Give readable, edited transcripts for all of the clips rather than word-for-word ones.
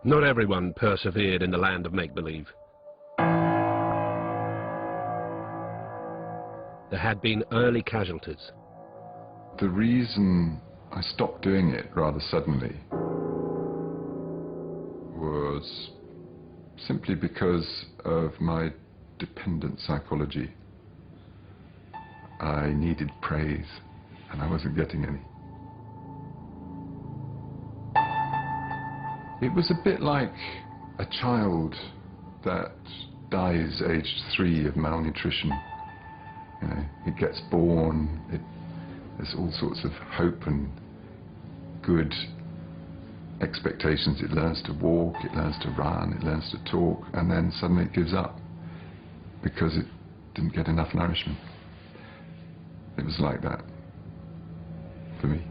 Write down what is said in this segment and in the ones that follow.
Not everyone persevered in the land of make-believe. There had been early casualties. The reason I stopped doing it rather suddenly was simply because of my dependent psychology. I needed praise, and I wasn't getting any. It was a bit like a child that dies aged 3 of malnutrition. You know, it gets born, there's all sorts of hope and good expectations. It learns to walk, it learns to run, it learns to talk, and then suddenly it gives up because it didn't get enough nourishment. It was like that for me.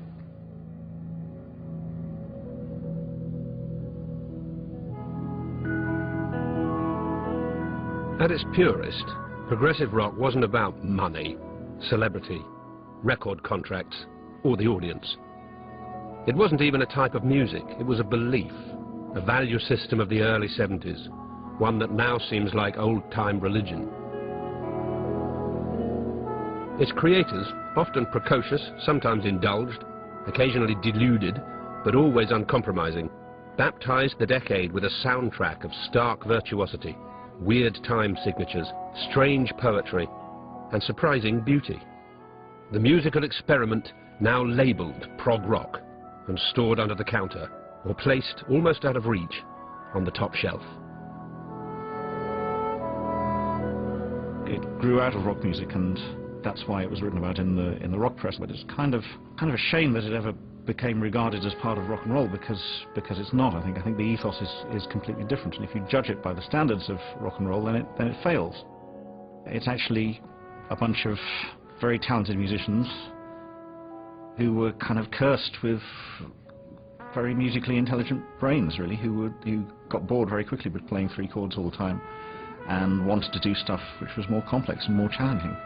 At its purest, progressive rock wasn't about money, celebrity, record contracts, or the audience. It wasn't even a type of music, it was a belief, a value system of the early 70s, one that now seems like old-time religion. Its creators, often precocious, sometimes indulged, occasionally deluded, but always uncompromising, baptized the decade with a soundtrack of stark virtuosity, weird time signatures, strange poetry, and surprising beauty. The musical experiment now labelled prog rock and stored under the counter, or placed almost out of reach on the top shelf. It grew out of rock music, and that's why it was written about in the rock press. But it's kind of a shame that it ever became regarded as part of rock and roll, because it's not. I think the ethos is completely different, and if you judge it by the standards of rock and roll, then it fails. It's actually a bunch of very talented musicians who were kind of cursed with very musically intelligent brains, really, who got bored very quickly with playing 3 chords all the time and wanted to do stuff which was more complex and more challenging.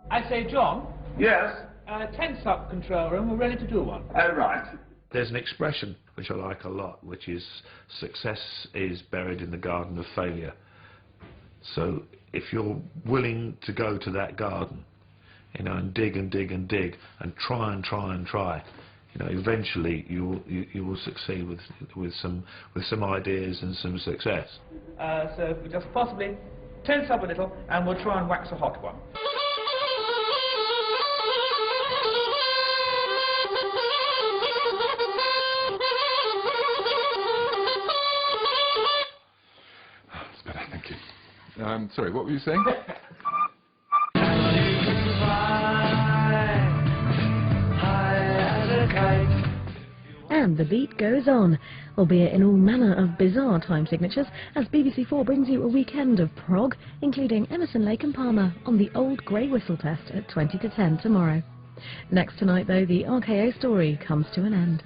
I say, John? Yes? Tense up, control room, we're ready to do one. Oh, right. There's an expression which I like a lot, which is success is buried in the garden of failure. So if you're willing to go to that garden, you know, and dig and dig and dig and try and try and try, you know, eventually you will succeed with some ideas and some success. So if we just possibly tense up a little, and we'll try and wax a hot one. That's better, thank you. Sorry, what were you saying? And the beat goes on, albeit in all manner of bizarre time signatures, as BBC4 brings you a weekend of prog, including Emerson, Lake and Palmer on the Old Grey Whistle Test at 20 to 10 tomorrow. Next tonight, though, the RKO story comes to an end.